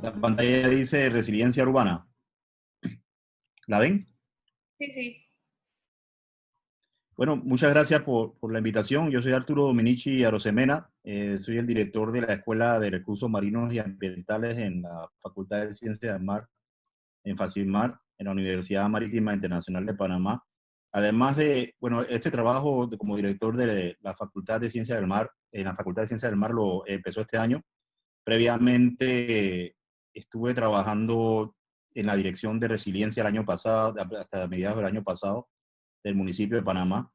La pantalla dice resiliencia urbana. ¿La ven? Sí, sí. Bueno, muchas gracias por la invitación. Yo soy Arturo Dominici Arosemena, soy el director de la Escuela de Recursos Marinos y Ambientales en la Facultad de Ciencias del Mar, en Facilmar, en la Universidad Marítima Internacional de Panamá. Además de, bueno, este trabajo como director de la Facultad de Ciencias del Mar, en la Facultad de Ciencias del Mar lo empezó este año. Previamente estuve trabajando en la dirección de resiliencia el año pasado, hasta mediados del año pasado, del municipio de Panamá.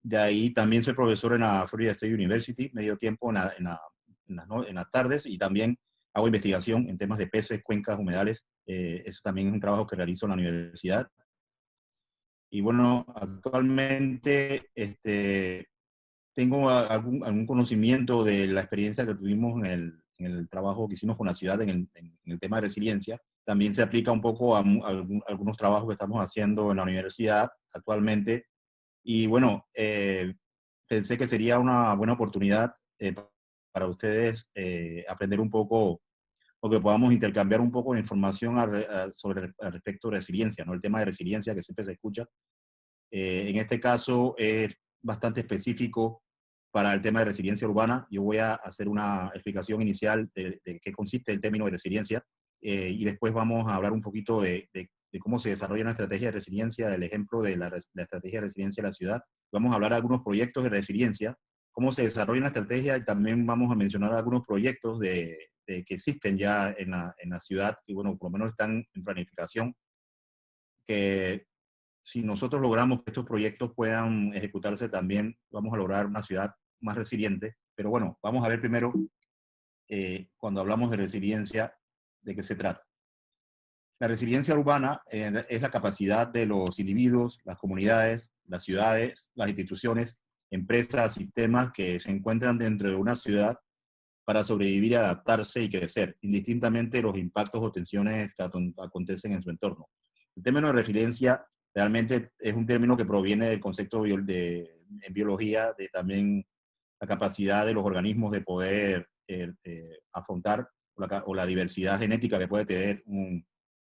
De ahí también soy profesor en la Florida State University, medio tiempo en las tardes, y también hago investigación en temas de peces, cuencas, humedales. Eso también es un trabajo que realizo en la universidad. Y bueno, actualmente tengo algún conocimiento de la experiencia que tuvimos en el trabajo que hicimos con la ciudad en el tema de resiliencia. También se aplica un poco a algunos trabajos que estamos haciendo en la universidad actualmente. Y bueno, pensé que sería una buena oportunidad para ustedes aprender un poco o que podamos intercambiar un poco de información sobre al respecto de resiliencia, ¿no? El tema de resiliencia que siempre se escucha. En este caso es bastante específico para el tema de resiliencia urbana. Yo voy a hacer una explicación inicial de qué consiste el término de resiliencia y después vamos a hablar un poquito de cómo se desarrolla una estrategia de resiliencia, el ejemplo de la estrategia de resiliencia de la ciudad. Vamos a hablar de algunos proyectos de resiliencia, cómo se desarrolla una estrategia y también vamos a mencionar algunos proyectos que existen ya en la ciudad y bueno, por lo menos están en planificación, que si nosotros logramos que estos proyectos puedan ejecutarse también, vamos a lograr una ciudad más resiliente. Pero bueno, vamos a ver primero, cuando hablamos de resiliencia, de qué se trata. La resiliencia urbana es la capacidad de los individuos, las comunidades, las ciudades, las instituciones, empresas, sistemas que se encuentran dentro de una ciudad para sobrevivir, adaptarse y crecer, indistintamente de los impactos o tensiones que acontecen en su entorno. El término de resiliencia realmente es un término que proviene del concepto en biología, de también la capacidad de los organismos de poder afrontar o la diversidad genética que puede tener,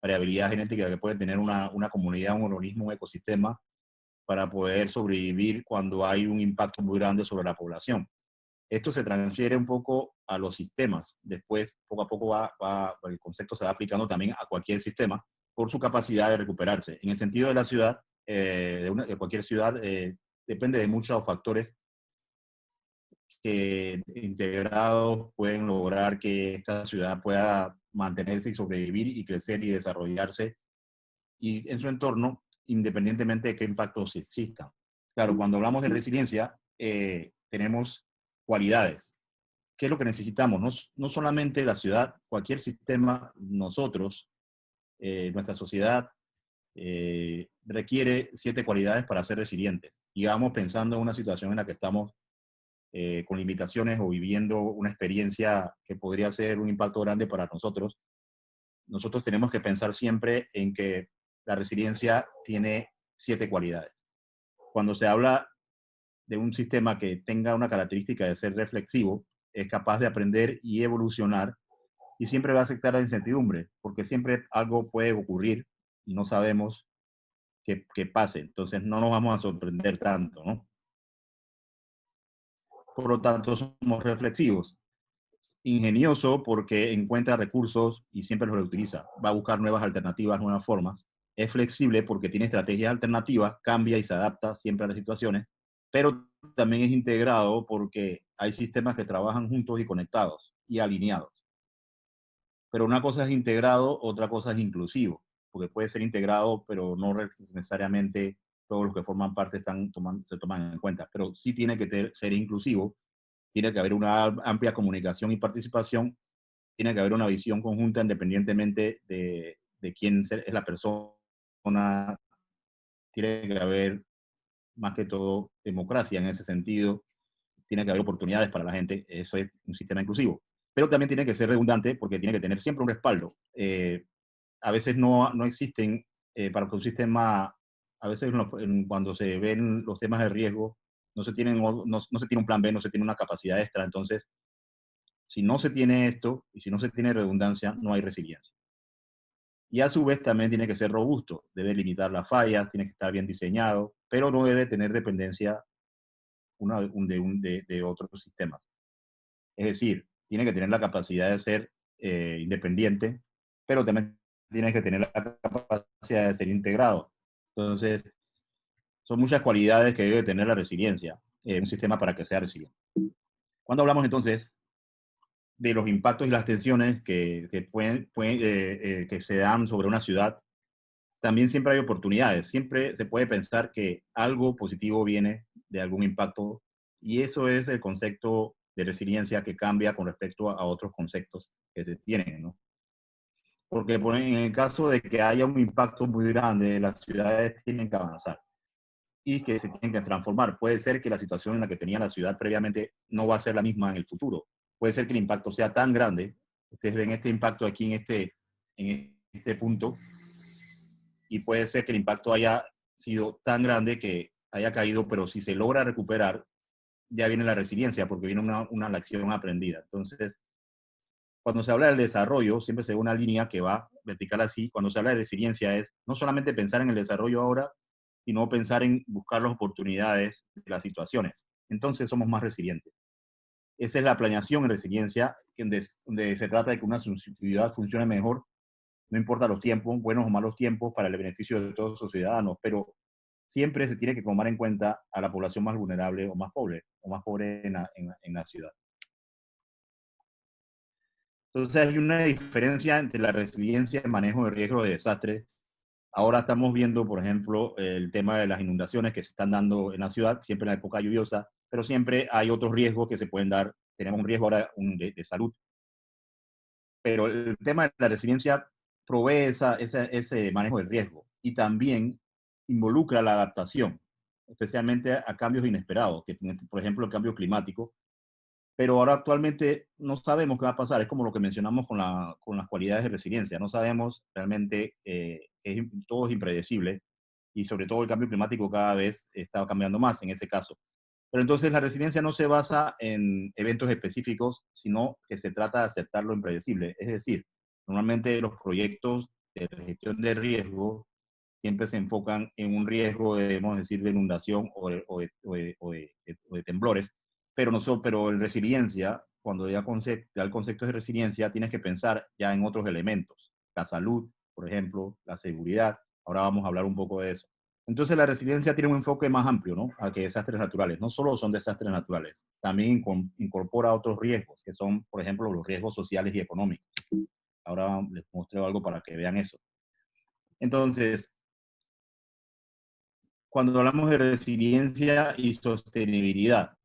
variabilidad genética que puede tener una comunidad, un organismo, un ecosistema, para poder sobrevivir cuando hay un impacto muy grande sobre la población. Esto se transfiere un poco a los sistemas. Después, poco a poco, el concepto se va aplicando también a cualquier sistema por su capacidad de recuperarse. En el sentido de la ciudad, de cualquier ciudad, depende de muchos factores que integrados pueden lograr que esta ciudad pueda mantenerse y sobrevivir y crecer y desarrollarse y en su entorno, independientemente de qué impactos existan. Claro, cuando hablamos de resiliencia, tenemos cualidades. ¿Qué es lo que necesitamos? No solamente la ciudad, cualquier sistema, nosotros, nuestra sociedad, requiere 7 cualidades para ser resilientes. Y vamos pensando en una situación en la que estamos con limitaciones o viviendo una experiencia que podría ser un impacto grande para nosotros. Nosotros tenemos que pensar siempre en que la resiliencia tiene 7 cualidades. Cuando se habla de un sistema que tenga una característica de ser reflexivo, es capaz de aprender y evolucionar y siempre va a aceptar la incertidumbre, porque siempre algo puede ocurrir y no sabemos qué pase. Entonces no nos vamos a sorprender tanto, ¿no? Por lo tanto, somos reflexivos. Ingenioso porque encuentra recursos y siempre los utiliza. Va a buscar nuevas alternativas, nuevas formas. Es flexible porque tiene estrategias alternativas, cambia y se adapta siempre a las situaciones, pero también es integrado porque hay sistemas que trabajan juntos y conectados y alineados. Pero una cosa es integrado, otra cosa es inclusivo, porque puede ser integrado, pero no necesariamente todos los que forman parte se toman en cuenta. Pero sí tiene que ser inclusivo, tiene que haber una amplia comunicación y participación, tiene que haber una visión conjunta independientemente de quién es la persona, tiene que haber más que todo democracia en ese sentido, tiene que haber oportunidades para la gente, eso es un sistema inclusivo. Pero también tiene que ser redundante porque tiene que tener siempre un respaldo. A veces no existen, para que un sistema, a veces cuando se ven los temas de riesgo, no se tiene un plan B, no se tiene una capacidad extra, entonces Si no se tiene esto, y si no se tiene redundancia, no hay resiliencia. Y a su vez también tiene que ser robusto, debe limitar las fallas, tiene que estar bien diseñado, pero no debe tener dependencia de otros sistemas. Es decir, tiene que tener la capacidad de ser independiente, pero también tiene que tener la capacidad de ser integrado. Entonces, son muchas cualidades que debe tener la resiliencia, un sistema para que sea resiliente. Cuando hablamos entonces de los impactos y las tensiones que se dan sobre una ciudad, también siempre hay oportunidades. Siempre se puede pensar que algo positivo viene de algún impacto y eso es el concepto de resiliencia que cambia con respecto a otros conceptos que se tienen, ¿no? Porque en el caso de que haya un impacto muy grande, las ciudades tienen que avanzar y que se tienen que transformar. Puede ser que la situación en la que tenía la ciudad previamente no va a ser la misma en el futuro. Puede ser que el impacto sea tan grande. Ustedes ven este impacto aquí en este punto y puede ser que el impacto haya sido tan grande que haya caído, pero si se logra recuperar, ya viene la resiliencia porque viene una lección aprendida. Entonces, cuando se habla del desarrollo, siempre se ve una línea que va vertical así. Cuando se habla de resiliencia es no solamente pensar en el desarrollo ahora, sino pensar en buscar las oportunidades de las situaciones. Entonces somos más resilientes. Esa es la planeación en resiliencia, donde se trata de que una ciudad funcione mejor, no importa los tiempos, buenos o malos tiempos, para el beneficio de todos sus ciudadanos, pero siempre se tiene que tomar en cuenta a la población más vulnerable o más pobre en la ciudad. Entonces hay una diferencia entre la resiliencia y el manejo de riesgo de desastres. Ahora estamos viendo, por ejemplo, el tema de las inundaciones que se están dando en la ciudad, siempre en la época lluviosa, pero siempre hay otros riesgos que se pueden dar. Tenemos un riesgo ahora de salud, pero el tema de la resiliencia provee ese manejo del riesgo y también involucra la adaptación, especialmente a cambios inesperados, que por ejemplo el cambio climático, pero ahora actualmente no sabemos qué va a pasar. Es como lo que mencionamos con las cualidades de resiliencia. No sabemos realmente, todo es impredecible y sobre todo el cambio climático cada vez está cambiando más en ese caso. Pero entonces la resiliencia no se basa en eventos específicos, sino que se trata de aceptar lo impredecible. Es decir, normalmente los proyectos de gestión de riesgo siempre se enfocan en un riesgo, debemos decir, de inundación o de temblores, pero en resiliencia, cuando ya el concepto de resiliencia, tienes que pensar ya en otros elementos, la salud, por ejemplo, la seguridad. Ahora vamos a hablar un poco de eso. Entonces la resiliencia tiene un enfoque más amplio, ¿no? A que desastres naturales. No solo son desastres naturales, también incorpora otros riesgos, que son, por ejemplo, los riesgos sociales y económicos. Ahora les muestro algo para que vean eso. Entonces, cuando hablamos de resiliencia y sostenibilidad,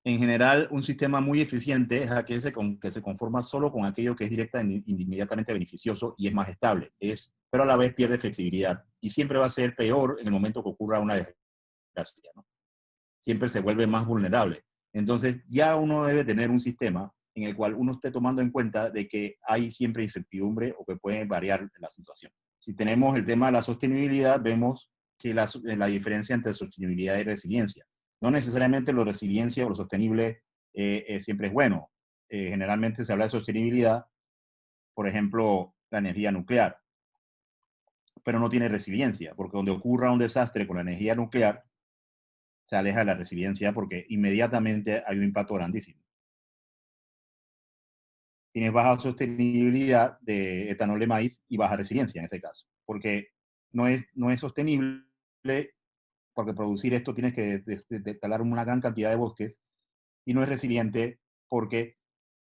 en general, un sistema muy eficiente es aquel que se conforma solo con aquello que es directa e inmediatamente beneficioso y es más estable, pero a la vez pierde flexibilidad y siempre va a ser peor en el momento que ocurra una desgracia, ¿no? Siempre se vuelve más vulnerable. Entonces, ya uno debe tener un sistema en el cual uno esté tomando en cuenta de que hay siempre incertidumbre o que puede variar la situación. Si tenemos el tema de la sostenibilidad, vemos que la diferencia entre sostenibilidad y resiliencia. No necesariamente lo resiliencia o lo sostenible siempre es bueno. Generalmente se habla de sostenibilidad, por ejemplo, la energía nuclear, pero no tiene resiliencia, porque donde ocurra un desastre con la energía nuclear, se aleja de la resiliencia porque inmediatamente hay un impacto grandísimo. Tienes baja sostenibilidad de etanol de maíz y baja resiliencia en ese caso, porque no es sostenible, porque producir esto tienes que talar una gran cantidad de bosques, y no es resiliente porque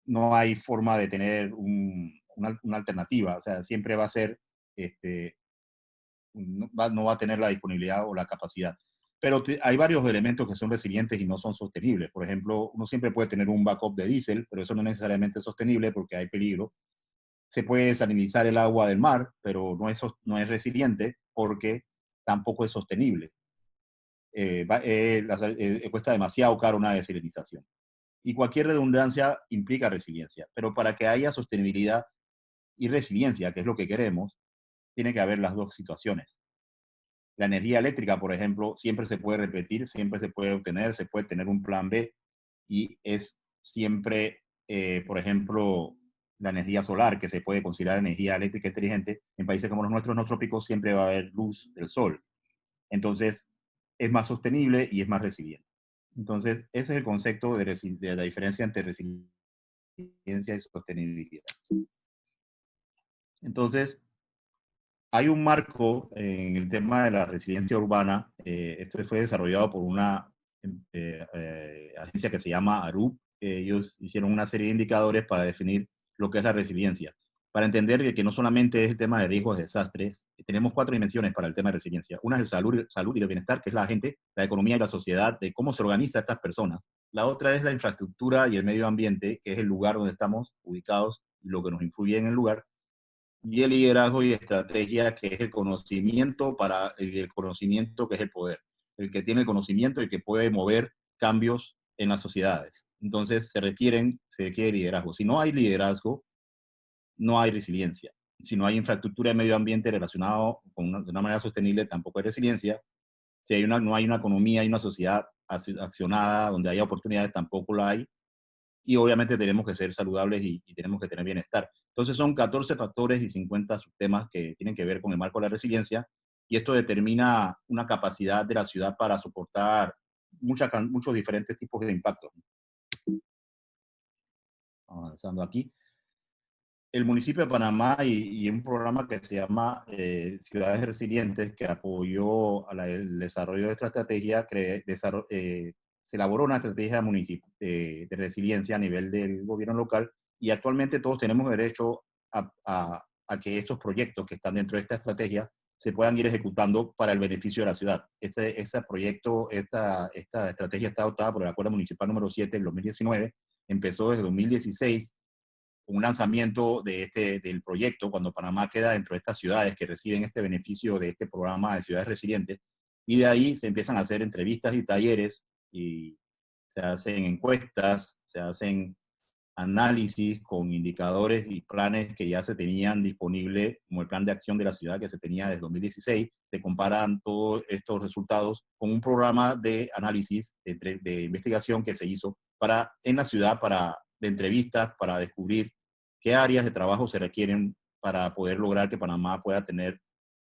no hay forma de tener una alternativa, o sea, siempre va a ser, este, no va a tener la disponibilidad o la capacidad. Pero hay varios elementos que son resilientes y no son sostenibles. Por ejemplo, uno siempre puede tener un backup de diésel, pero eso no es necesariamente sostenible porque hay peligro. Se puede desalinizar el agua del mar, pero no es resiliente porque tampoco es sostenible. Cuesta demasiado caro una desalinización. Y cualquier redundancia implica resiliencia, pero para que haya sostenibilidad y resiliencia, que es lo que queremos, tiene que haber las dos situaciones. La energía eléctrica, por ejemplo, siempre se puede repetir, siempre se puede obtener, se puede tener un plan B y es siempre por ejemplo, la energía solar, que se puede considerar energía eléctrica inteligente. En países como los nuestros, no trópicos, siempre va a haber luz del sol. Entonces, es más sostenible y es más resiliente. Entonces, ese es el concepto de la diferencia entre resiliencia y sostenibilidad. Entonces, hay un marco en el tema de la resiliencia urbana. Esto fue desarrollado por una agencia que se llama ARUP. Ellos hicieron una serie de indicadores para definir lo que es la resiliencia. Para entender que no solamente es el tema de riesgos de desastres, tenemos 4 dimensiones para el tema de resiliencia. Una es el salud y el bienestar, que es la gente, la economía y la sociedad, de cómo se organiza estas personas. La otra es la infraestructura y el medio ambiente, que es el lugar donde estamos ubicados y lo que nos influye en el lugar. Y el liderazgo y estrategia, que es el conocimiento para el conocimiento, que es el poder. El que tiene el conocimiento y que puede mover cambios en las sociedades. Entonces se requiere liderazgo. Si no hay liderazgo, no hay resiliencia. Si no hay infraestructura de medio ambiente relacionado de una manera sostenible, tampoco hay resiliencia. Si no hay una economía y una sociedad accionada donde haya oportunidades, tampoco la hay. Y obviamente tenemos que ser saludables y tenemos que tener bienestar. Entonces son 14 factores y 50 subtemas que tienen que ver con el marco de la resiliencia, y esto determina una capacidad de la ciudad para soportar muchos diferentes tipos de impactos. Avanzando aquí. El municipio de Panamá y un programa que se llama Ciudades Resilientes, que apoyó el desarrollo de esta estrategia, se elaboró una estrategia de resiliencia a nivel del gobierno local, y actualmente todos tenemos derecho a que estos proyectos que están dentro de esta estrategia se puedan ir ejecutando para el beneficio de la ciudad. Este proyecto, esta estrategia está adoptada por el Acuerdo Municipal número 7 del 2019, empezó desde 2016, un lanzamiento del proyecto, cuando Panamá queda dentro de estas ciudades que reciben este beneficio de este programa de ciudades resilientes, y de ahí se empiezan a hacer entrevistas y talleres, y se hacen encuestas, se hacen análisis con indicadores y planes que ya se tenían disponibles, como el plan de acción de la ciudad que se tenía desde 2016, se comparan todos estos resultados con un programa de análisis, de investigación que se hizo en la ciudad, de entrevistas, para descubrir qué áreas de trabajo se requieren para poder lograr que Panamá pueda tener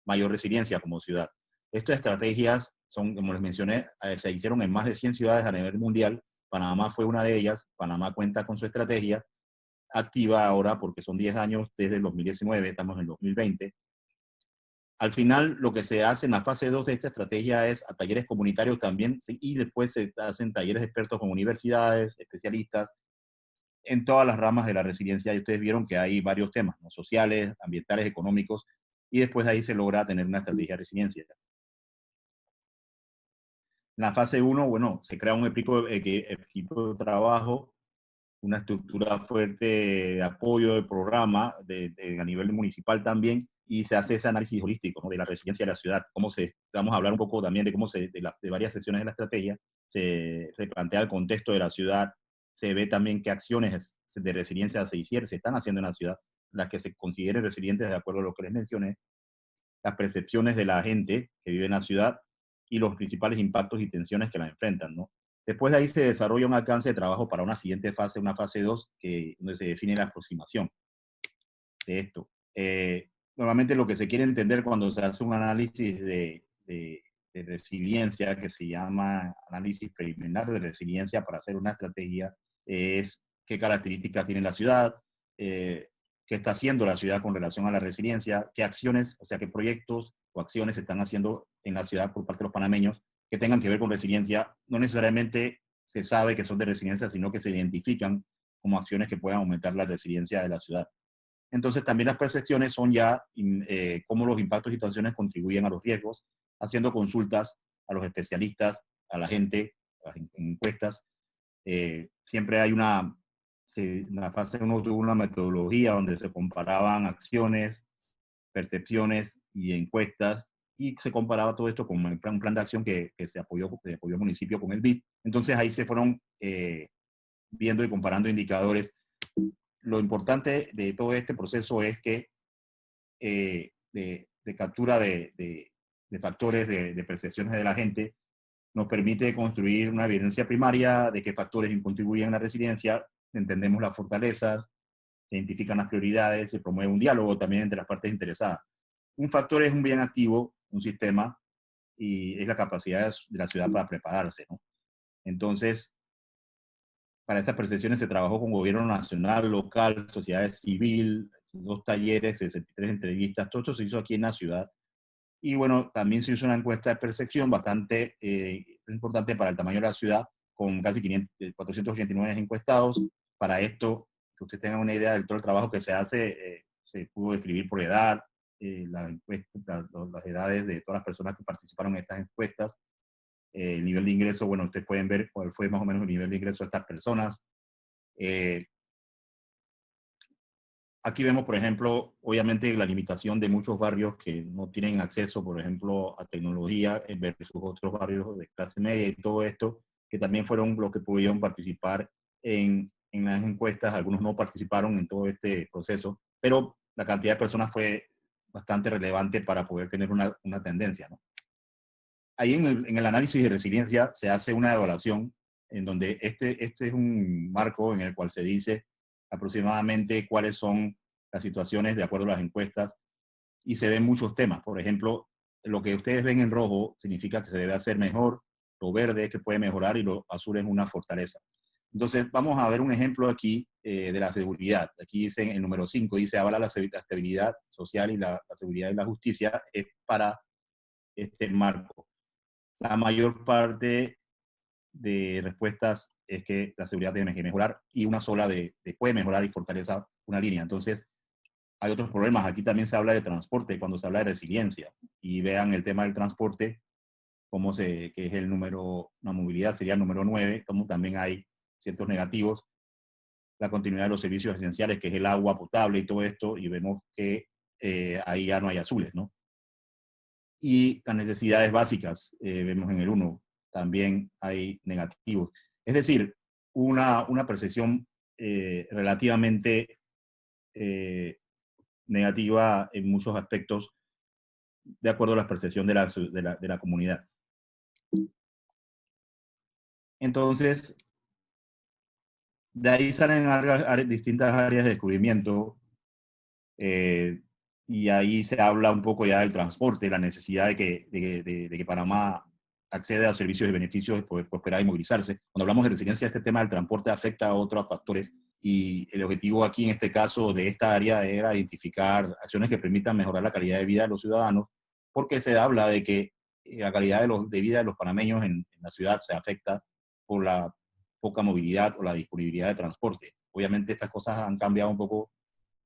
mayor resiliencia como ciudad. Estas estrategias son, como les mencioné, se hicieron en más de 100 ciudades a nivel mundial. Panamá fue una de ellas. Panamá cuenta con su estrategia activa ahora porque son 10 años desde el 2019, estamos en el 2020. Al final, lo que se hace en la fase 2 de esta estrategia es a talleres comunitarios también, y después se hacen talleres de expertos con universidades, especialistas, en todas las ramas de la resiliencia. Y ustedes vieron que hay varios temas, ¿no? Sociales, ambientales, económicos, y después de ahí se logra tener una estrategia de resiliencia. En la fase 1, bueno, se crea un equipo de trabajo, una estructura fuerte de apoyo del programa a nivel municipal también, y se hace ese análisis holístico, ¿no?, de la resiliencia de la ciudad. Vamos a hablar un poco también de de varias secciones de la estrategia, se plantea el contexto de la ciudad, se ve también qué acciones de resiliencia se están haciendo en la ciudad, las que se consideren resilientes de acuerdo a lo que les mencioné, las percepciones de la gente que vive en la ciudad y los principales impactos y tensiones que la enfrentan, ¿no? Después de ahí se desarrolla un alcance de trabajo para una siguiente fase, una fase 2, donde se define la aproximación de esto. Normalmente lo que se quiere entender cuando se hace un análisis de resiliencia, que se llama análisis preliminar de resiliencia para hacer una estrategia, es qué características tiene la ciudad, qué está haciendo la ciudad con relación a la resiliencia, qué acciones, o sea, qué proyectos o acciones se están haciendo en la ciudad por parte de los panameños que tengan que ver con resiliencia. No necesariamente se sabe que son de resiliencia, sino que se identifican como acciones que puedan aumentar la resiliencia de la ciudad. Entonces, también las percepciones son ya cómo los impactos y tensiones contribuyen a los riesgos, haciendo consultas a los especialistas, a la gente, a las encuestas. Siempre hay en la fase 1 tuvo una metodología donde se comparaban acciones, percepciones y encuestas, y se comparaba todo esto con un plan de acción que se apoyó el municipio con el BID. Entonces ahí se fueron viendo y comparando indicadores. Lo importante de todo este proceso es que de captura de factores de percepciones de la gente nos permite construir una evidencia primaria de qué factores contribuyen a la resiliencia, entendemos las fortalezas, se identifican las prioridades, se promueve un diálogo también entre las partes interesadas. Un factor es un bien activo, un sistema, y es la capacidad de la ciudad para prepararse, ¿no? Entonces, para estas percepciones se trabajó con gobierno nacional, local, sociedad civil, 2 talleres, 63 entrevistas, todo esto se hizo aquí en la ciudad. Y bueno, también se hizo una encuesta de percepción bastante importante para el tamaño de la ciudad, con casi 489 encuestados. Para esto, que ustedes tengan una idea del todo el trabajo que se hace, se pudo describir por edad, las edades de todas las personas que participaron en estas encuestas, el nivel de ingreso, bueno, ustedes pueden ver cuál fue más o menos el nivel de ingreso de estas personas. Eh, Aquí vemos, por ejemplo, obviamente la limitación de muchos barrios que no tienen acceso, por ejemplo, a tecnología versus otros barrios de clase media y todo esto, que también fueron los que pudieron participar en las encuestas. Algunos no participaron en todo este proceso, pero la cantidad de personas fue bastante relevante para poder tener una tendencia, ¿no? Ahí en el análisis de resiliencia se hace una evaluación en donde este es un marco en el cual se dice aproximadamente cuáles son las situaciones de acuerdo a las encuestas y se ven muchos temas. Por ejemplo, lo que ustedes ven en rojo significa que se debe hacer mejor, lo verde es que puede mejorar y lo azul es una fortaleza. Entonces, vamos a ver un ejemplo aquí de la seguridad. Aquí dice en el número 5, dice, avala la estabilidad social y la seguridad y la justicia es para este marco. La mayor parte de respuestas es que la seguridad tiene que mejorar y una sola de puede mejorar y fortaleza una línea. Entonces, hay otros problemas. Aquí también se habla de transporte cuando se habla de resiliencia. Y vean el tema del transporte, que es el número, la movilidad sería el número 9, como también hay ciertos negativos. La continuidad de los servicios esenciales, que es el agua potable y todo esto, y vemos que ahí ya no hay azules, ¿no? Y las necesidades básicas, vemos en el 1, también hay negativos. Es decir, una percepción relativamente negativa en muchos aspectos, de acuerdo a la percepción de la comunidad. Entonces, de ahí salen distintas áreas de descubrimiento, y ahí se habla un poco ya del transporte, la necesidad de que Panamá acceda a servicios y beneficios de poder prosperar y movilizarse. Cuando hablamos de resiliencia, este tema del transporte afecta a otros factores y el objetivo aquí en este caso de esta área era identificar acciones que permitan mejorar la calidad de vida de los ciudadanos, porque se habla de que la calidad de vida de los panameños en la ciudad se afecta por la poca movilidad o la disponibilidad de transporte. Obviamente estas cosas han cambiado un poco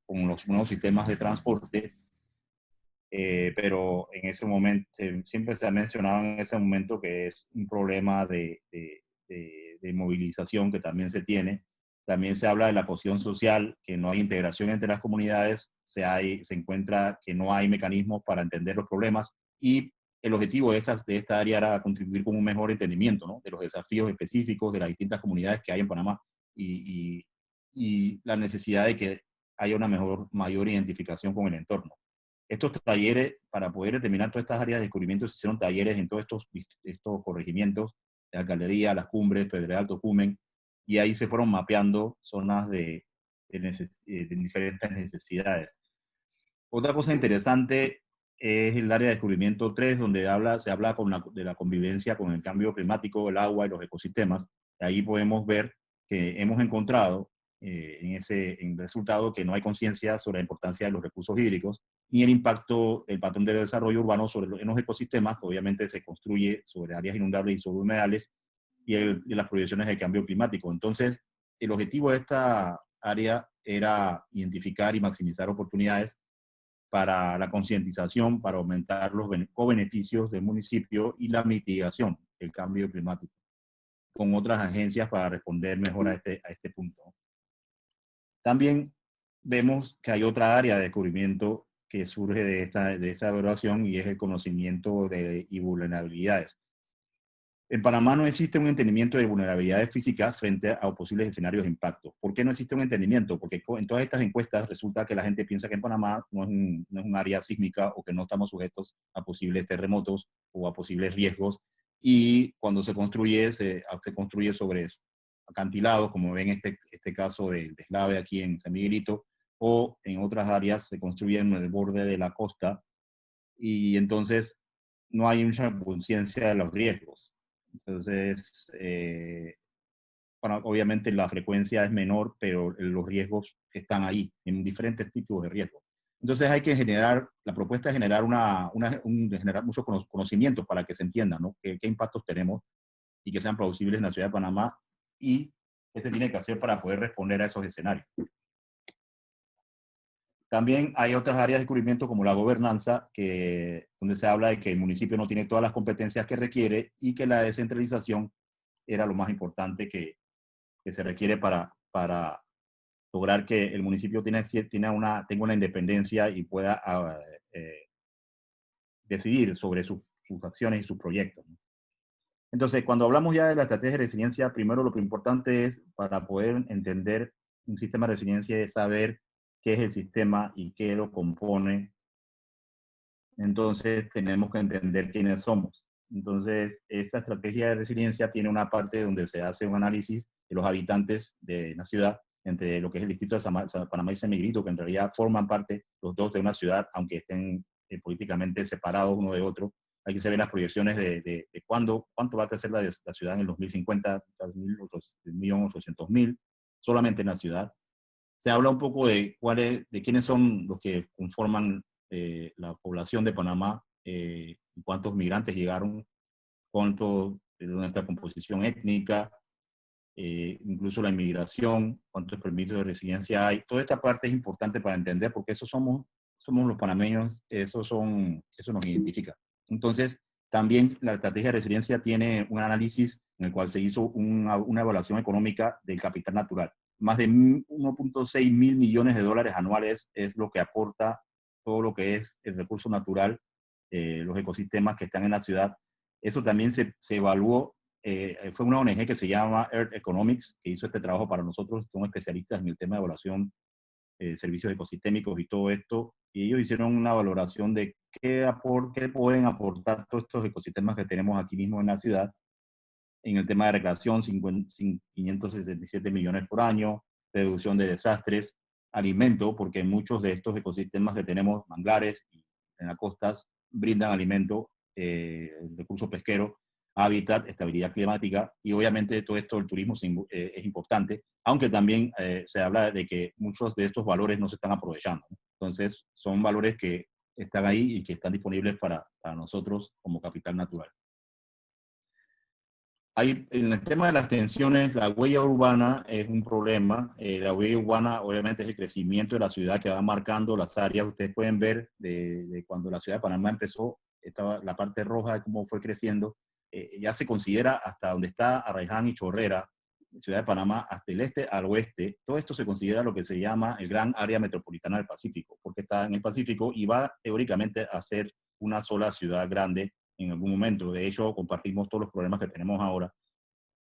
con los nuevos sistemas de transporte, pero en ese momento siempre se ha mencionado en ese momento que es un problema de movilización que también se tiene. También se habla de la cohesión social, que no hay integración entre las comunidades, se encuentra que no hay mecanismos para entender los problemas y el objetivo de esta área era contribuir con un mejor entendimiento, ¿no?, de los desafíos específicos de las distintas comunidades que hay en Panamá y la necesidad de que haya una mayor identificación con el entorno. Estos talleres, para poder determinar todas estas áreas de descubrimiento, se hicieron talleres en todos estos corregimientos, la alcaldía, las cumbres, Pedregal, Tocumen, y ahí se fueron mapeando zonas de diferentes necesidades. Otra cosa interesante es el área de descubrimiento 3, donde se habla de la convivencia con el cambio climático, el agua y los ecosistemas. Ahí podemos ver que hemos encontrado en el resultado que no hay conciencia sobre la importancia de los recursos hídricos ni el impacto del patrón de desarrollo urbano en los ecosistemas, que obviamente se construye sobre áreas inundables y sobre humedales, y las proyecciones de cambio climático. Entonces, el objetivo de esta área era identificar y maximizar oportunidades para la concientización, para aumentar los co-beneficios del municipio y la mitigación del cambio climático, con otras agencias para responder mejor a este punto. También vemos que hay otra área de descubrimiento que surge de esa evaluación y es el conocimiento y vulnerabilidades. En Panamá no existe un entendimiento de vulnerabilidades físicas frente a posibles escenarios de impacto. ¿Por qué no existe un entendimiento? Porque en todas estas encuestas resulta que la gente piensa que en Panamá no es un área sísmica o que no estamos sujetos a posibles terremotos o a posibles riesgos. Y cuando se construye sobre acantilados, como ven este este caso del deslave aquí en San Miguelito, o en otras áreas se construyen en el borde de la costa y entonces no hay mucha conciencia de los riesgos. Entonces, bueno, obviamente la frecuencia es menor, pero los riesgos están ahí, en diferentes tipos de riesgos. Entonces hay que generar, la propuesta es generar, generar muchos conocimientos para que se entienda, ¿no? ¿Qué impactos tenemos y que sean plausibles en la ciudad de Panamá y qué se tiene que hacer para poder responder a esos escenarios? También hay otras áreas de descubrimiento como la gobernanza, donde se habla de que el municipio no tiene todas las competencias que requiere y que la descentralización era lo más importante que se requiere para lograr que el municipio tenga una independencia y pueda decidir sobre sus acciones y sus proyectos, ¿no? Entonces, cuando hablamos ya de la estrategia de resiliencia, primero lo que importante es, para poder entender un sistema de resiliencia, es saber qué es el sistema y qué lo compone. Entonces, tenemos que entender quiénes somos. Entonces, esta estrategia de resiliencia tiene una parte donde se hace un análisis de los habitantes de la ciudad, entre lo que es el distrito de Panamá y San Miguelito, que en realidad forman parte los dos de una ciudad, aunque estén políticamente separados uno de otro. Aquí se ven las proyecciones de cuánto va a crecer la ciudad en el 2050, 1.800.000, solamente en la ciudad. Se habla un poco de quiénes son los que conforman la población de Panamá, cuántos migrantes llegaron, cuánto de nuestra composición étnica, incluso la inmigración, cuántos permisos de residencia hay. Toda esta parte es importante para entender porque somos los panameños, eso nos identifica. Entonces, también la estrategia de resiliencia tiene un análisis en el cual se hizo una evaluación económica del capital natural. Más de 1.6 mil millones de dólares anuales es lo que aporta todo lo que es el recurso natural, los ecosistemas que están en la ciudad. Eso también se evaluó. Fue una ONG que se llama Earth Economics, que hizo este trabajo para nosotros. Son especialistas en el tema de evaluación, servicios ecosistémicos y todo esto. Y ellos hicieron una valoración de qué pueden aportar todos estos ecosistemas que tenemos aquí mismo en la ciudad. En el tema de recreación, 567 millones por año, reducción de desastres, alimento, porque muchos de estos ecosistemas que tenemos, manglares y en las costas, brindan alimento, recursos pesqueros, hábitat, estabilidad climática, y obviamente todo esto, el turismo es importante, aunque también se habla de que muchos de estos valores no se están aprovechando, ¿no? Entonces, son valores que están ahí y que están disponibles para nosotros como capital natural. En el tema de las tensiones, la huella urbana es un problema. La huella urbana obviamente es el crecimiento de la ciudad que va marcando las áreas. Ustedes pueden ver de cuando la ciudad de Panamá empezó, la parte roja de cómo fue creciendo. Ya se considera hasta donde está Arraiján y Chorrera, ciudad de Panamá, hasta el este al oeste. Todo esto se considera lo que se llama el gran área metropolitana del Pacífico, porque está en el Pacífico y va teóricamente a ser una sola ciudad grande en algún momento. De hecho, compartimos todos los problemas que tenemos ahora.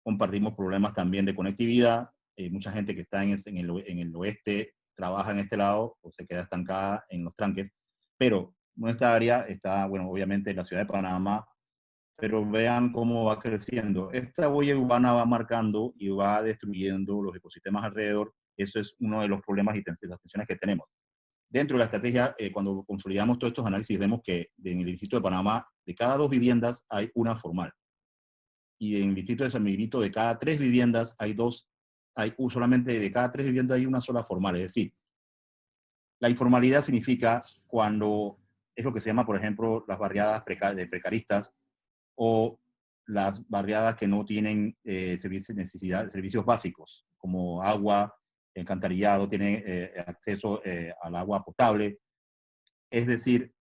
Compartimos problemas también de conectividad. Mucha gente que está en el oeste trabaja en este lado o se queda estancada en los tranques. Pero nuestra área está, bueno, obviamente en la ciudad de Panamá, pero vean cómo va creciendo. Esta huella urbana va marcando y va destruyendo los ecosistemas alrededor. Eso es uno de los problemas y las tensiones que tenemos. Dentro de la estrategia, cuando consolidamos todos estos análisis, vemos que en el distrito de Panamá, de cada 2 viviendas hay una formal. Y en el distrito de San Miguelito, de cada 3 viviendas solamente de cada 3 viviendas hay una sola formal. Es decir, la informalidad significa cuando es lo que se llama, por ejemplo, las barriadas de precaristas o las barriadas que no tienen servicios básicos, como agua, alcantarillado, tienen acceso al agua potable. Es decir,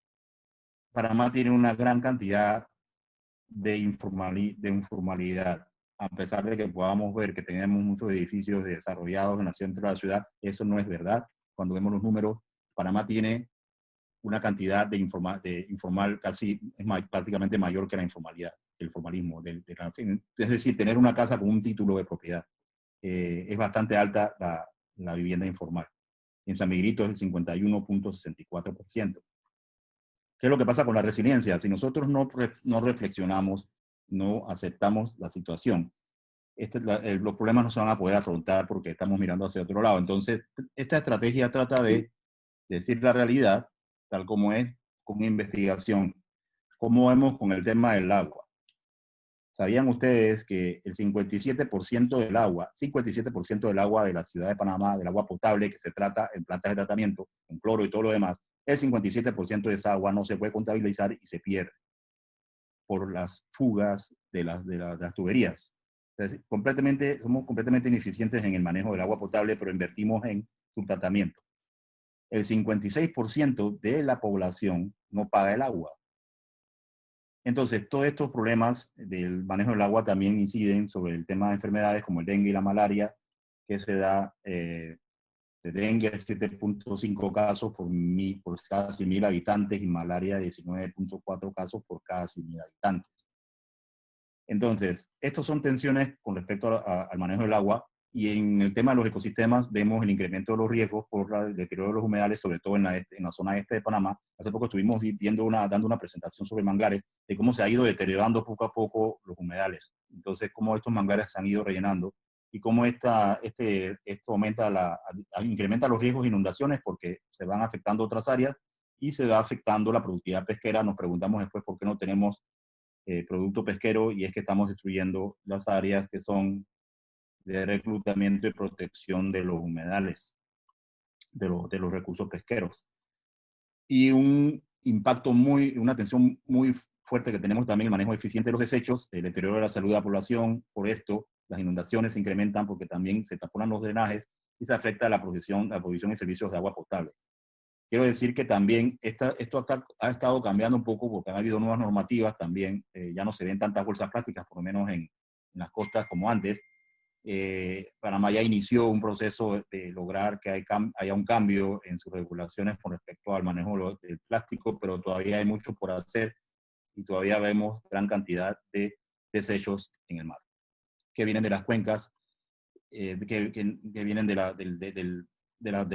Panamá tiene una gran cantidad de informalidad. A pesar de que podamos ver que tenemos muchos edificios desarrollados en el centro de la ciudad, eso no es verdad. Cuando vemos los números, Panamá tiene una cantidad de informal casi, prácticamente mayor que la informalidad, el formalismo. Es decir, tener una casa con un título de propiedad. Es bastante alta la vivienda informal. En San Miguelito es el 51.64%. ¿Qué es lo que pasa con la resiliencia? Si nosotros no reflexionamos, no aceptamos la situación, los problemas no se van a poder afrontar porque estamos mirando hacia otro lado. Entonces, esta estrategia trata de decir la realidad tal como es, con investigación. ¿Cómo vemos con el tema del agua? ¿Sabían ustedes que el 57% del agua, 57% del agua de la ciudad de Panamá, del agua potable que se trata en plantas de tratamiento, con cloro y todo lo demás, el 57% de esa agua no se puede contabilizar y se pierde por las fugas de las tuberías? Entonces, somos completamente ineficientes en el manejo del agua potable, pero invertimos en su tratamiento. El 56% de la población no paga el agua. Entonces, todos estos problemas del manejo del agua también inciden sobre el tema de enfermedades como el dengue y la malaria, que se da de dengue 7.5 casos por cada 100.000 habitantes y malaria 19.4 casos por cada 100.000 habitantes. Entonces, estas son tensiones con respecto al manejo del agua, y en el tema de los ecosistemas vemos el incremento de los riesgos por el deterioro de los humedales, sobre todo en la zona este de Panamá. Hace poco estuvimos dando una presentación sobre manglares, de cómo se ha ido deteriorando poco a poco los humedales. Entonces, cómo estos manglares se han ido rellenando y cómo esto incrementa los riesgos de inundaciones porque se van afectando otras áreas y se va afectando la productividad pesquera. Nos preguntamos después por qué no tenemos producto pesquero, y es que estamos destruyendo las áreas que son de reclutamiento y protección de los humedales, de los recursos pesqueros. Y una atención muy fuerte que tenemos también, el manejo eficiente de los desechos, el deterioro de la salud de la población. Por esto, las inundaciones se incrementan porque también se taponan los drenajes y se afecta la provisión y servicios de agua potable. Quiero decir que también esto ha estado cambiando un poco porque han habido nuevas normativas también. Ya no se ven tantas bolsas plásticas, por lo menos en las costas como antes. Panamá ya inició un proceso de lograr que haya un cambio en sus regulaciones con respecto al manejo del plástico, pero todavía hay mucho por hacer y todavía vemos gran cantidad de desechos en el mar, que vienen de las cuencas, que vienen de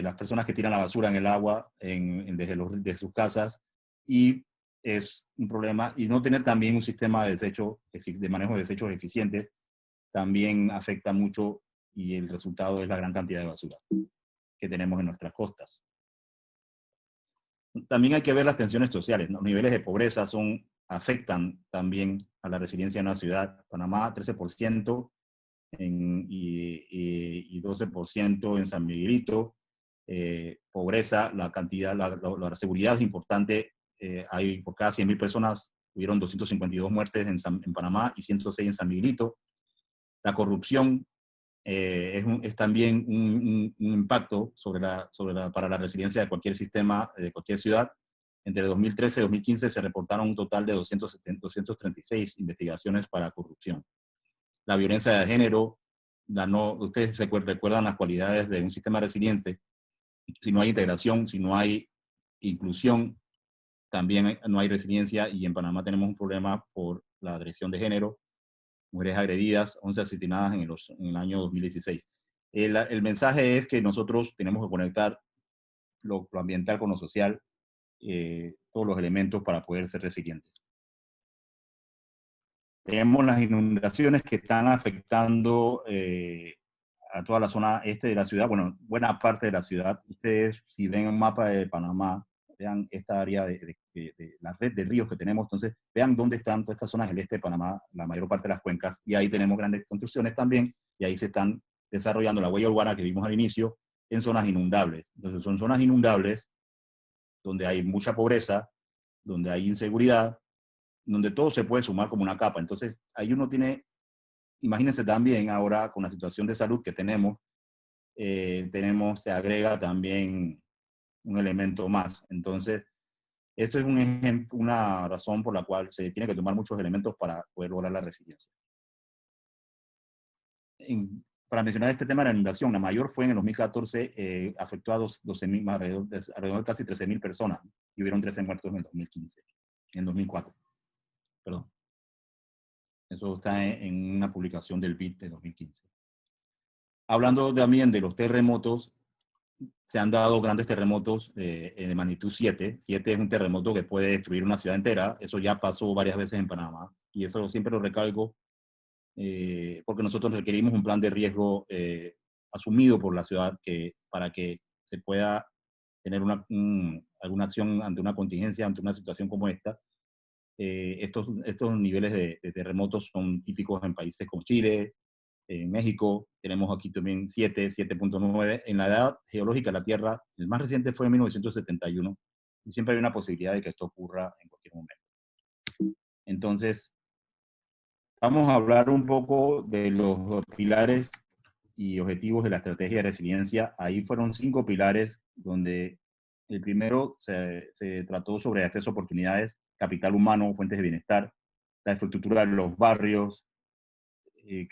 las personas que tiran la basura en el agua desde sus casas, y es un problema. Y no tener también un sistema de manejo de desechos eficientes también afecta mucho, y el resultado es la gran cantidad de basura que tenemos en nuestras costas. También hay que ver las tensiones sociales, ¿no? Los niveles de pobreza afectan también a la resiliencia en una ciudad. Panamá, 13%, y 12% en San Miguelito. Pobreza, la seguridad es importante. Hay por cada 100.000 personas, hubieron 252 muertes en Panamá y 106 en San Miguelito. La corrupción es también un impacto para la resiliencia de cualquier sistema, de cualquier ciudad. Entre 2013 y 2015 se reportaron un total de 236 investigaciones para corrupción. La violencia de género, ustedes recuerdan las cualidades de un sistema resiliente. Si no hay integración, si no hay inclusión, también no hay resiliencia, y en Panamá tenemos un problema por la agresión de género. Mujeres agredidas, 11 asesinadas en el año 2016. El mensaje es que nosotros tenemos que conectar lo ambiental con lo social, todos los elementos para poder ser resilientes. Tenemos las inundaciones que están afectando a toda la zona este de la ciudad, bueno, buena parte de la ciudad. Ustedes, si ven un mapa de Panamá, vean esta área de la red de ríos que tenemos, entonces vean dónde están todas estas zonas del este de Panamá, la mayor parte de las cuencas, y ahí tenemos grandes construcciones también, y ahí se están desarrollando la huella urbana que vimos al inicio en zonas inundables. Entonces son zonas inundables donde hay mucha pobreza, donde hay inseguridad, donde todo se puede sumar como una capa. Entonces ahí uno tiene, imagínense también ahora con la situación de salud que se agrega también un elemento más. Entonces, eso es una razón por la cual se tiene que tomar muchos elementos para poder lograr la resiliencia. Para mencionar este tema de la inundación, la mayor fue en el 2014, afectó a 12.000, alrededor de casi 13.000 personas, y hubieron 13 muertos en el 2015, en 2004. Perdón. Eso está en una publicación del BID de 2015. Hablando también de los terremotos, se han dado grandes terremotos de magnitud 7. 7 es un terremoto que puede destruir una ciudad entera. Eso ya pasó varias veces en Panamá, y eso siempre lo recalco porque nosotros requerimos un plan de riesgo asumido por la ciudad para que se pueda tener alguna acción ante una contingencia, ante una situación como esta. Estos niveles de terremotos son típicos en países como Chile, en México. Tenemos aquí también 7.9. En la edad geológica de la Tierra, el más reciente fue en 1971, y siempre hay una posibilidad de que esto ocurra en cualquier momento. Entonces, vamos a hablar un poco de los pilares y objetivos de la estrategia de resiliencia. Ahí fueron 5 pilares, donde el primero se trató sobre acceso a oportunidades, capital humano, fuentes de bienestar, la infraestructura de los barrios,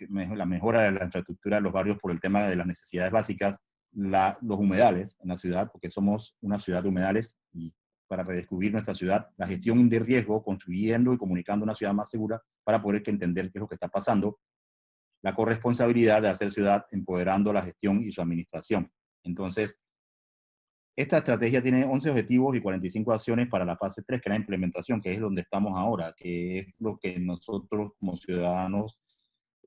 la mejora de la infraestructura de los barrios por el tema de las necesidades básicas, los humedales en la ciudad, porque somos una ciudad de humedales, y para redescubrir nuestra ciudad, la gestión de riesgo, construyendo y comunicando una ciudad más segura para poder entender qué es lo que está pasando, la corresponsabilidad de hacer ciudad empoderando la gestión y su administración. Entonces, esta estrategia tiene 11 objetivos y 45 acciones para la fase 3, que es la implementación, que es donde estamos ahora, que es lo que nosotros como ciudadanos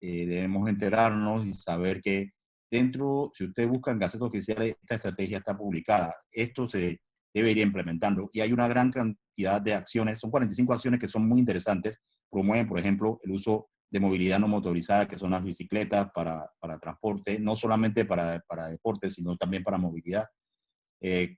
debemos enterarnos y saber que dentro, si usted busca en Gaceta Oficial, esta estrategia está publicada. Esto se debe ir implementando, y hay una gran cantidad de acciones, son 45 acciones que son muy interesantes. Promueven, por ejemplo, el uso de movilidad no motorizada, que son las bicicletas para transporte, no solamente para deporte, sino también para movilidad. Eh,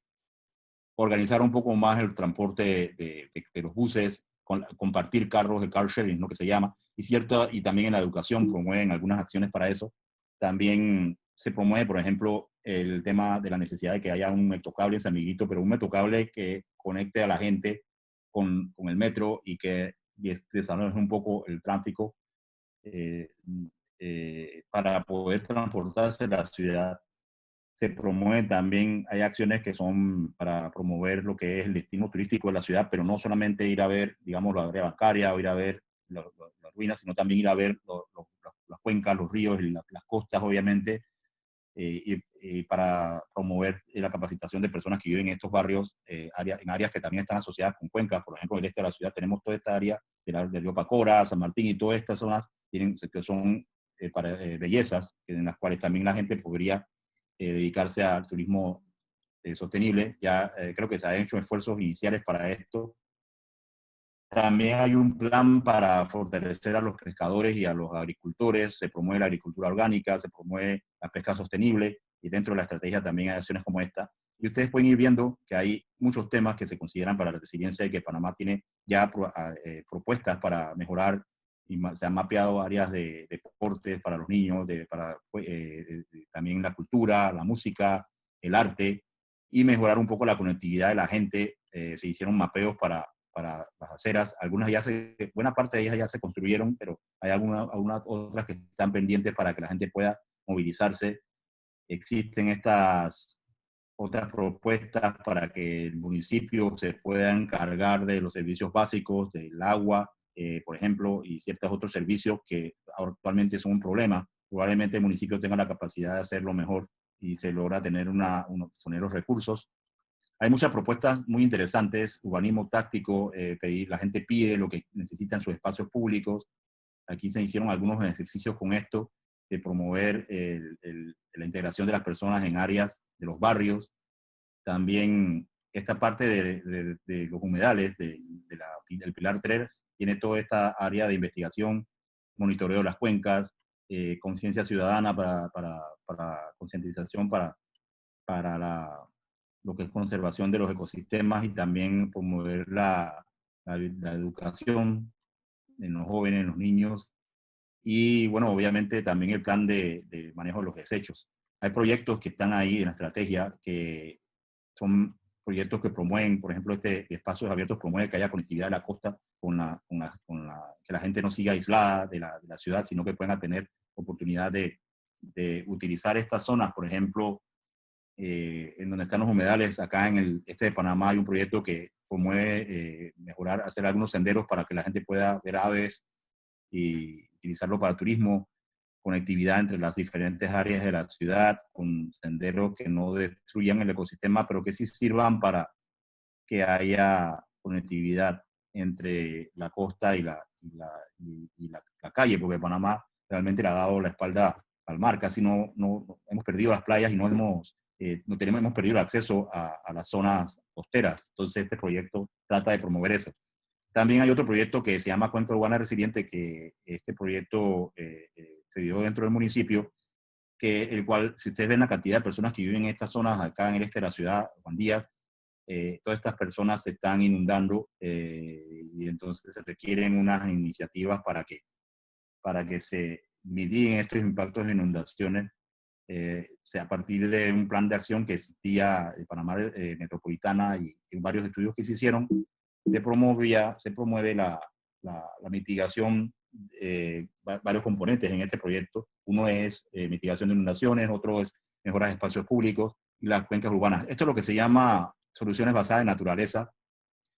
Organizar un poco más el transporte de los buses, compartir carros, de car sharing, lo que se llama, y también en la educación promueven algunas acciones para eso. También se promueve, por ejemplo, el tema de la necesidad de que haya un metrocable en San Miguelito, pero un metrocable que conecte a la gente con el metro y que desarrolle un poco el tráfico eh, para poder transportarse a la ciudad. Se promueven también, hay acciones que son para promover lo que es el destino turístico de la ciudad, pero no solamente ir a ver, digamos, la área bancaria o ir a ver las ruinas, sino también ir a ver las cuencas, los ríos, las costas, obviamente, y para promover la capacitación de personas que viven en estos barrios, en áreas que también están asociadas con cuencas. Por ejemplo, en el este de la ciudad tenemos toda esta área del río Pacora, San Martín, y todas estas zonas que son bellezas, en las cuales también la gente podría dedicarse al turismo sostenible. Ya creo que se han hecho esfuerzos iniciales para esto. También hay un plan para fortalecer a los pescadores y a los agricultores. Se promueve la agricultura orgánica, se promueve la pesca sostenible, y dentro de la estrategia también hay acciones como esta. Y ustedes pueden ir viendo que hay muchos temas que se consideran para la resiliencia y que Panamá tiene ya propuestas para mejorar, y se han mapeado áreas de deportes para los niños, también la cultura, la música, el arte, y mejorar un poco la conectividad de la gente. Se hicieron mapeos para las aceras. Buena parte de ellas ya se construyeron, pero hay algunas otras que están pendientes para que la gente pueda movilizarse. Existen estas otras propuestas para que el municipio se pueda encargar de los servicios básicos, del agua, por ejemplo, y ciertos otros servicios que actualmente son un problema. Probablemente el municipio tenga la capacidad de hacerlo mejor y se logra tener tener los recursos. Hay muchas propuestas muy interesantes, urbanismo táctico, la gente pide lo que necesita en sus espacios públicos. Aquí se hicieron algunos ejercicios con esto, de promover la integración de las personas en áreas de los barrios. También esta parte de los humedales, del Pilar 3, tiene toda esta área de investigación, monitoreo de las cuencas, conciencia ciudadana para concientización para lo que es conservación de los ecosistemas, y también promover la educación en los jóvenes, en los niños, y bueno, obviamente también el plan de manejo de los desechos. Hay proyectos que están ahí en la estrategia que son proyectos que promueven, por ejemplo, este Espacios Abiertos promueve que haya conectividad de la costa que la gente no siga aislada de la ciudad, sino que puedan tener oportunidad de utilizar estas zonas. Por ejemplo, en donde están los humedales, acá en el este de Panamá hay un proyecto que promueve hacer algunos senderos para que la gente pueda ver aves y utilizarlo para turismo, conectividad entre las diferentes áreas de la ciudad, con senderos que no destruyan el ecosistema, pero que sí sirvan para que haya conectividad entre la costa y la calle, porque Panamá realmente le ha dado la espalda al mar, casi no hemos perdido las playas y hemos perdido el acceso a las zonas costeras. Entonces este proyecto trata de promover eso. También hay otro proyecto que se llama Cuenca Urbana Resiliente, que este proyecto se dio dentro del municipio, el cual, si ustedes ven la cantidad de personas que viven en estas zonas acá en el este de la ciudad, Juan Díaz, todas estas personas se están inundando y entonces se requieren unas iniciativas para que se mitiguen estos impactos de inundaciones, a partir de un plan de acción que existía en Panamá Metropolitana y en varios estudios que se hicieron, se promueve la mitigación, varios componentes en este proyecto. Uno es mitigación de inundaciones, otro es mejoras de espacios públicos y las cuencas urbanas. Esto es lo que se llama soluciones basadas en naturaleza.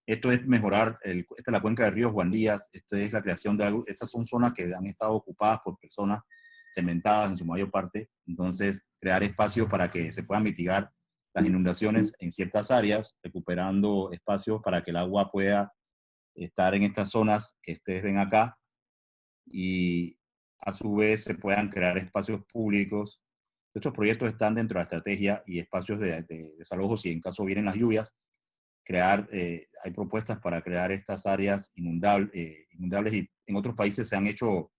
Esto es mejorar, esta es la cuenca de ríos Juan Díaz, esta es la creación de algo, estas son zonas que han estado ocupadas por personas cementadas en su mayor parte, entonces crear espacios para que se puedan mitigar las inundaciones en ciertas áreas, recuperando espacios para que el agua pueda estar en estas zonas que ustedes ven acá y a su vez se puedan crear espacios públicos. Estos proyectos están dentro de la estrategia y espacios de desalojo si en caso vienen las lluvias, hay propuestas para crear estas áreas inundables y en otros países se han hecho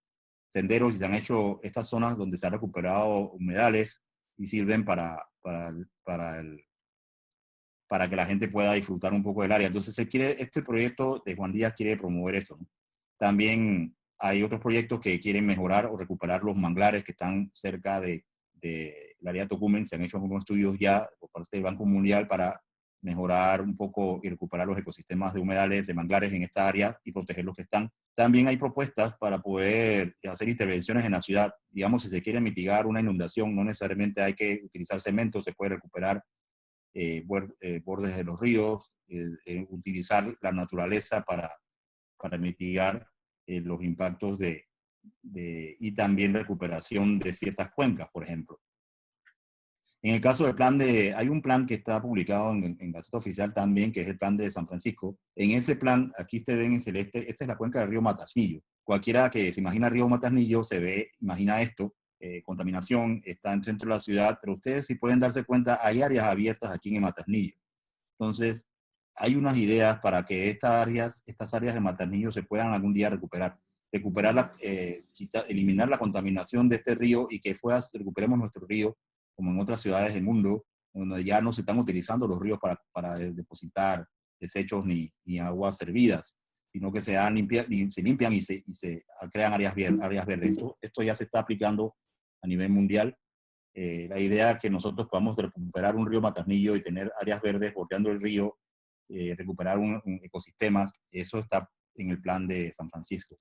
senderos y se han hecho estas zonas donde se han recuperado humedales y sirven para que la gente pueda disfrutar un poco del área. Entonces este proyecto de Juan Díaz quiere promover esto, ¿no? También hay otros proyectos que quieren mejorar o recuperar los manglares que están cerca del área de Tocumen. Se han hecho algunos estudios ya por parte del Banco Mundial para mejorar un poco y recuperar los ecosistemas de humedales, de manglares en esta área y proteger los que están. También hay propuestas para poder hacer intervenciones en la ciudad. Digamos, si se quiere mitigar una inundación, no necesariamente hay que utilizar cemento, se puede recuperar bordes de los ríos, utilizar la naturaleza para mitigar los impactos y también recuperación de ciertas cuencas, por ejemplo. En el caso del hay un plan que está publicado en Gaceta Oficial también, que es el plan de San Francisco. En ese plan, aquí ustedes ven en celeste, esta es la cuenca del río Matasnillo. Cualquiera que se imagina el río Matasnillo imagina esto, contaminación, está en el centro de la ciudad, pero ustedes si pueden darse cuenta, hay áreas abiertas aquí en el Matasnillo. Entonces, hay unas ideas para que estas áreas de Matasnillo se puedan algún día eliminar la contaminación de este río y que recuperemos nuestro río, como en otras ciudades del mundo, donde ya no se están utilizando los ríos para depositar desechos ni aguas servidas, sino que se limpian y se crean áreas verdes. Esto ya se está aplicando a nivel mundial. La idea es que nosotros podamos recuperar un río Matasnillo y tener áreas verdes bordeando el río, recuperar un ecosistema, eso está en el plan de San Francisco.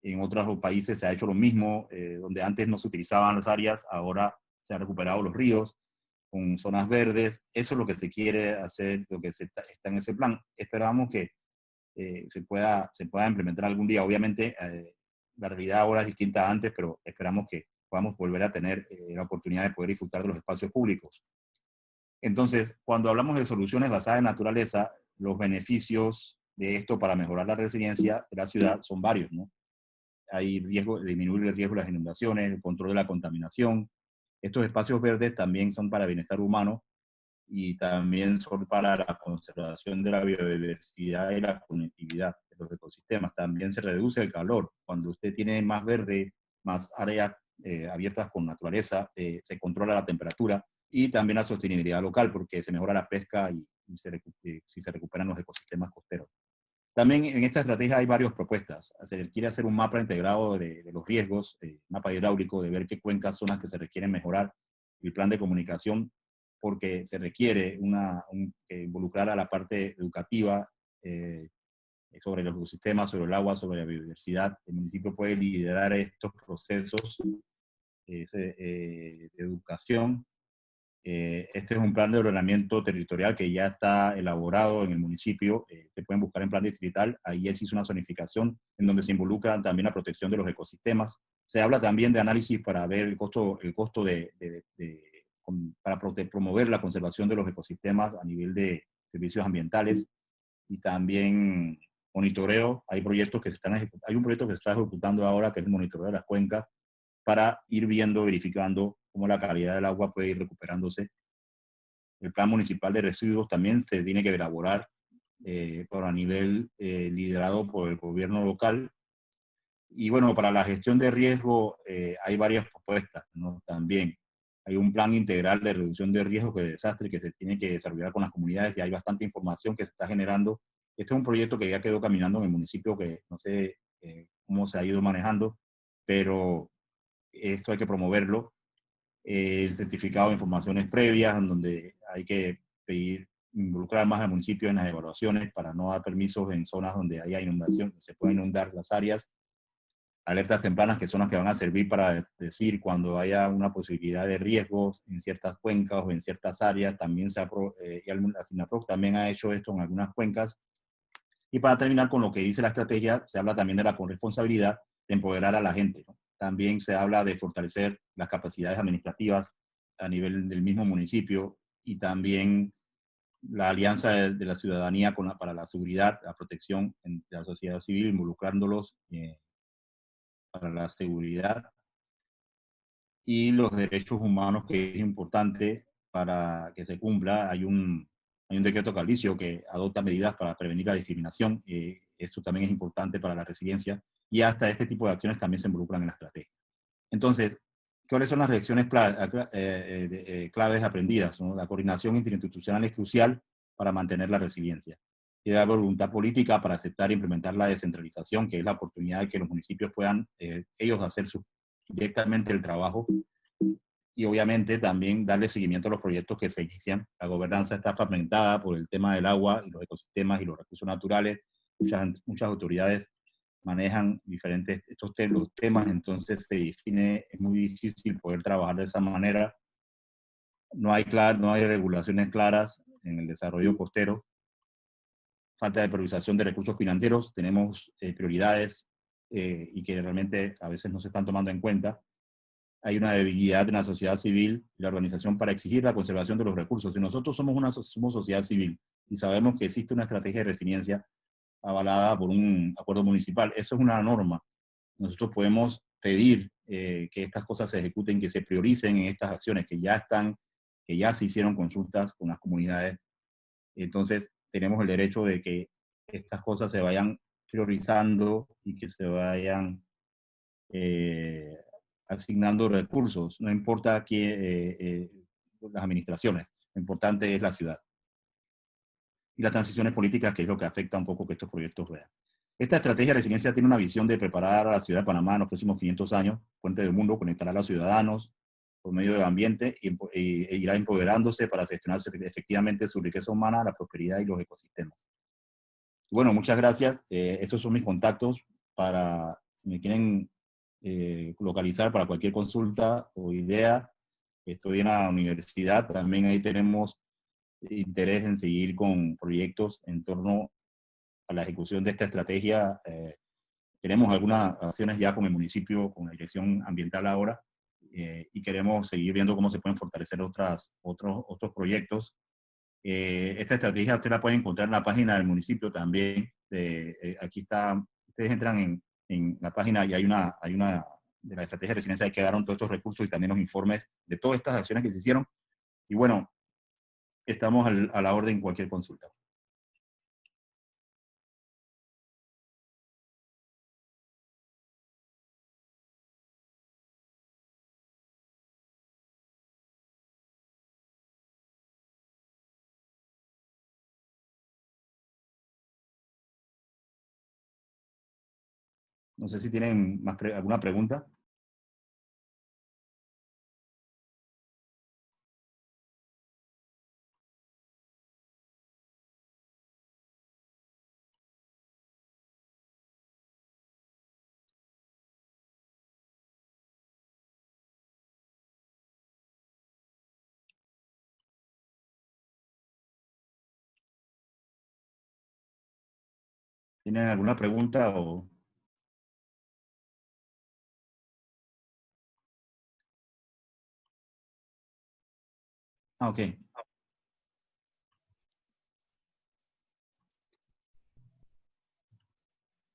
En otros países se ha hecho lo mismo, donde antes no se utilizaban las áreas, ahora se han recuperado los ríos con zonas verdes. Eso es lo que se quiere hacer, lo que está en ese plan. Esperamos que se pueda implementar algún día. Obviamente, la realidad ahora es distinta a antes, pero esperamos que podamos volver a tener la oportunidad de poder disfrutar de los espacios públicos. Entonces, cuando hablamos de soluciones basadas en naturaleza, los beneficios de esto para mejorar la resiliencia de la ciudad son varios, ¿no? Hay disminuir el riesgo de las inundaciones, el control de la contaminación. Estos espacios verdes también son para bienestar humano y también son para la conservación de la biodiversidad y la conectividad de los ecosistemas. También se reduce el calor. Cuando usted tiene más verde, más áreas abiertas con naturaleza, se controla la temperatura y también la sostenibilidad local porque se mejora la pesca y si se recuperan los ecosistemas costeros. También en esta estrategia hay varias propuestas. Se quiere hacer un mapa integrado de los riesgos, mapa hidráulico, de ver qué cuencas son las que se requieren mejorar, el plan de comunicación, porque se requiere involucrar a la parte educativa sobre los ecosistemas, sobre el agua, sobre la biodiversidad. El municipio puede liderar estos procesos de educación. Este es un plan de ordenamiento territorial que ya está elaborado en el municipio. Se pueden buscar en plan distrital. Ahí se hizo una zonificación en donde se involucra también la protección de los ecosistemas. Se habla también de análisis para ver el costo para promover la conservación de los ecosistemas a nivel de servicios ambientales y también monitoreo. Hay un proyecto que se está ejecutando ahora que es el monitoreo de las cuencas para ir viendo, verificando cómo la calidad del agua puede ir recuperándose. El plan municipal de residuos también se tiene que elaborar por a nivel liderado por el gobierno local. Y bueno, para la gestión de riesgo hay varias propuestas, ¿no? También hay un plan integral de reducción de riesgo de desastre que se tiene que desarrollar con las comunidades y hay bastante información que se está generando. Este es un proyecto que ya quedó caminando en el municipio que no sé cómo se ha ido manejando, pero esto hay que promoverlo. El certificado de informaciones previas, en donde hay que pedir, involucrar más al municipio en las evaluaciones para no dar permisos en zonas donde haya inundación, se pueden inundar las áreas. Alertas tempranas que son las que van a servir para decir cuando haya una posibilidad de riesgos en ciertas cuencas o en ciertas áreas. También la SINAPROC también ha hecho esto en algunas cuencas. Y para terminar con lo que dice la estrategia, se habla también de la corresponsabilidad de empoderar a la gente, ¿no? También se habla de fortalecer las capacidades administrativas a nivel del mismo municipio y también la alianza de la ciudadanía para la seguridad, la protección de la sociedad civil, involucrándolos para la seguridad y los derechos humanos, que es importante para que se cumpla. Hay un decreto calicio que adopta medidas para prevenir la discriminación. Esto también es importante para la resiliencia y hasta este tipo de acciones también se involucran en la estrategia. Entonces, ¿cuáles son las lecciones claves aprendidas, ¿no? La coordinación interinstitucional es crucial para mantener la resiliencia. Debe haber voluntad política para aceptar e implementar la descentralización, que es la oportunidad de que los municipios puedan ellos hacer directamente el trabajo y obviamente también darle seguimiento a los proyectos que se inician. La gobernanza está fragmentada por el tema del agua y los ecosistemas y los recursos naturales. Muchas autoridades manejan diferentes los temas, entonces se define, es muy difícil poder trabajar de esa manera. No hay regulaciones claras en el desarrollo costero, falta de priorización de recursos financieros, tenemos prioridades y que realmente a veces no se están tomando en cuenta. Hay una debilidad en la sociedad civil y la organización para exigir la conservación de los recursos. Y nosotros somos sociedad civil y sabemos que existe una estrategia de resiliencia avalada por un acuerdo municipal. Eso es una norma. Nosotros podemos pedir que estas cosas se ejecuten, que se prioricen en estas acciones que ya se hicieron consultas con las comunidades. Entonces, tenemos el derecho de que estas cosas se vayan priorizando y que se vayan eh, asignando recursos. No importa las administraciones, lo importante es la ciudad. Y las transiciones políticas, que es lo que afecta un poco que estos proyectos vean. Esta estrategia de resiliencia tiene una visión de preparar a la ciudad de Panamá en los próximos 500 años. Puente del Mundo conectará a los ciudadanos por medio del ambiente e irá empoderándose para gestionar efectivamente su riqueza humana, la prosperidad y los ecosistemas. Bueno, muchas gracias. Estos son mis contactos para, si me quieren localizar para cualquier consulta o idea. Estoy en la universidad, también ahí tenemos interés en seguir con proyectos en torno a la ejecución de esta estrategia. Tenemos algunas acciones ya con el municipio, con la dirección ambiental ahora, y queremos seguir viendo cómo se pueden fortalecer otros proyectos. Esta estrategia usted la puede encontrar en la página del municipio también. Aquí está, ustedes entran en la página y hay una de la estrategia de resiliencia, ahí quedaron todos estos recursos y también los informes de todas estas acciones que se hicieron. Y bueno, estamos a la orden en cualquier consulta. No sé si tienen alguna pregunta. ¿Tienen alguna pregunta o...? Ah, ok.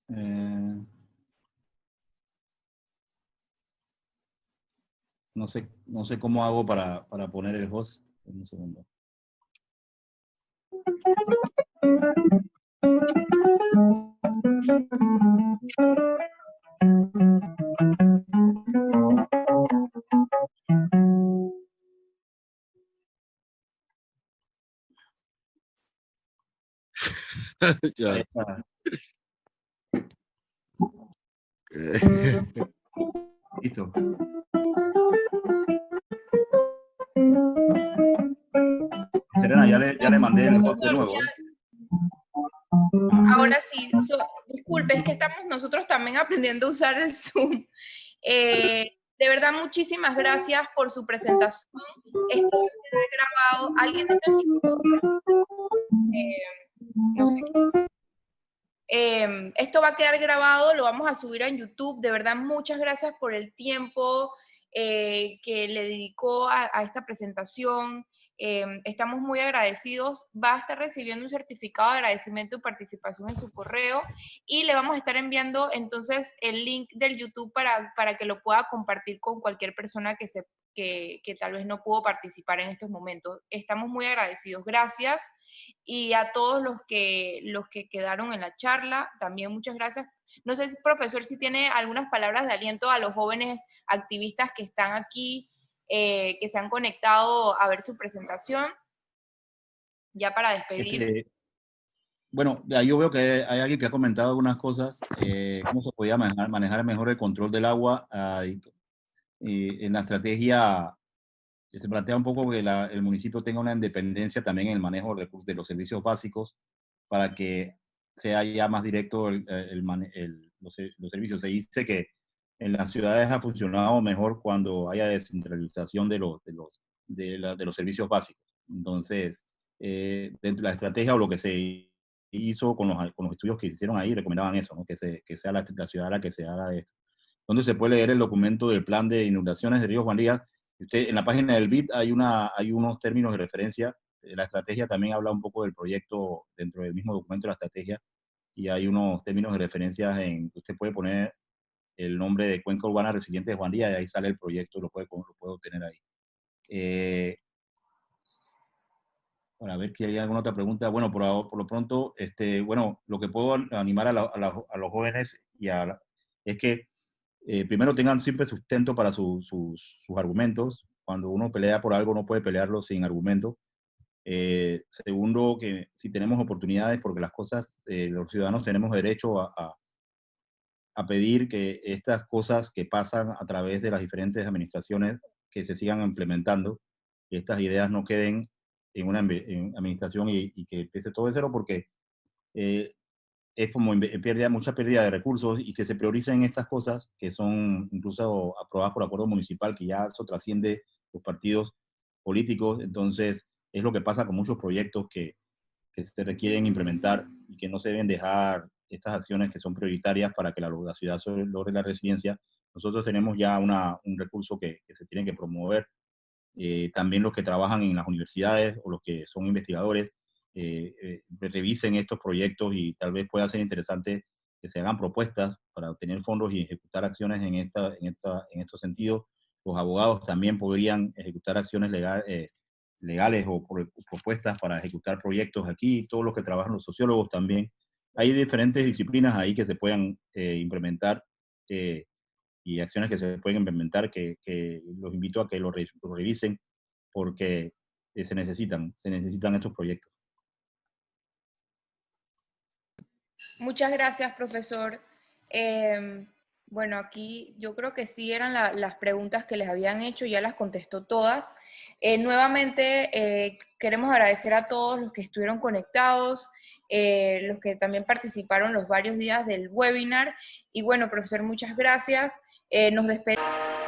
Eh, no sé cómo hago para poner el host. Un segundo. Ahí está. Listo. Serena, ya le mandé el host de nuevo. Ahora sí, disculpe, es que estamos nosotros también aprendiendo a usar el Zoom. De verdad, muchísimas gracias por su presentación. Esto va a quedar grabado. ¿Alguien en el no sé. Esto va a quedar grabado, lo vamos a subir en YouTube. De verdad, muchas gracias por el tiempo que le dedicó a esta presentación. Estamos muy agradecidos. Va a estar recibiendo un certificado de agradecimiento y participación en su correo y le vamos a estar enviando entonces el link del YouTube para que lo pueda compartir con cualquier persona que tal vez no pudo participar en estos momentos. Estamos muy agradecidos. Gracias. Y a todos los que quedaron en la charla, también muchas gracias. No sé, profesor, si tiene algunas palabras de aliento a los jóvenes activistas que están aquí, que se han conectado a ver su presentación, ya para despedir. Bueno, ya yo veo que hay alguien que ha comentado algunas cosas, cómo se podía manejar mejor el control del agua. Y en la estrategia se plantea un poco que el municipio tenga una independencia también en el manejo de los servicios básicos para que sea ya más directo los servicios. Se dice que en las ciudades ha funcionado mejor cuando haya descentralización de los servicios básicos. Entonces, dentro de la estrategia o lo que se hizo con los estudios que hicieron ahí, recomendaban eso, ¿no? Que sea la ciudad la que se haga esto. Donde se puede leer el documento del plan de inundaciones de Río Juan Díaz. En la página del BID hay unos términos de referencia. La estrategia también habla un poco del proyecto dentro del mismo documento de la estrategia y hay unos términos de referencia en que usted puede poner el nombre de Cuenca Urbana Resiliente de Juan Díaz y ahí sale el proyecto, lo puede obtener ahí. Para ver si hay alguna otra pregunta. Bueno, por lo pronto, bueno, lo que puedo animar a los jóvenes es que primero tengan siempre sustento para sus argumentos. Cuando uno pelea por algo, no puede pelearlo sin argumento. Segundo, que si tenemos oportunidades, porque las cosas, los ciudadanos tenemos derecho a pedir que estas cosas que pasan a través de las diferentes administraciones que se sigan implementando, que estas ideas no queden en una administración y que empiece todo de cero, porque es como mucha pérdida de recursos y que se prioricen estas cosas que son incluso aprobadas por acuerdo municipal, que ya eso trasciende los partidos políticos. Entonces, es lo que pasa con muchos proyectos que se requieren implementar y que no se deben dejar estas acciones que son prioritarias para que la ciudad logre la resiliencia. Nosotros tenemos ya un recurso que se tiene que promover. También los que trabajan en las universidades o los que son investigadores revisen estos proyectos y tal vez pueda ser interesante que se hagan propuestas para obtener fondos y ejecutar acciones en estos sentidos. Los abogados también podrían ejecutar acciones legales o propuestas para ejecutar proyectos aquí, todos los que trabajan los sociólogos también. Hay diferentes disciplinas ahí que se puedan implementar y acciones que se pueden implementar que los invito a que lo revisen porque se necesitan estos proyectos. Muchas gracias, profesor. Bueno, aquí yo creo que sí eran las preguntas que les habían hecho, ya las contestó todas. Nuevamente, queremos agradecer a todos los que estuvieron conectados, los que también participaron los varios días del webinar. Y bueno, profesor, muchas gracias. Nos despedimos.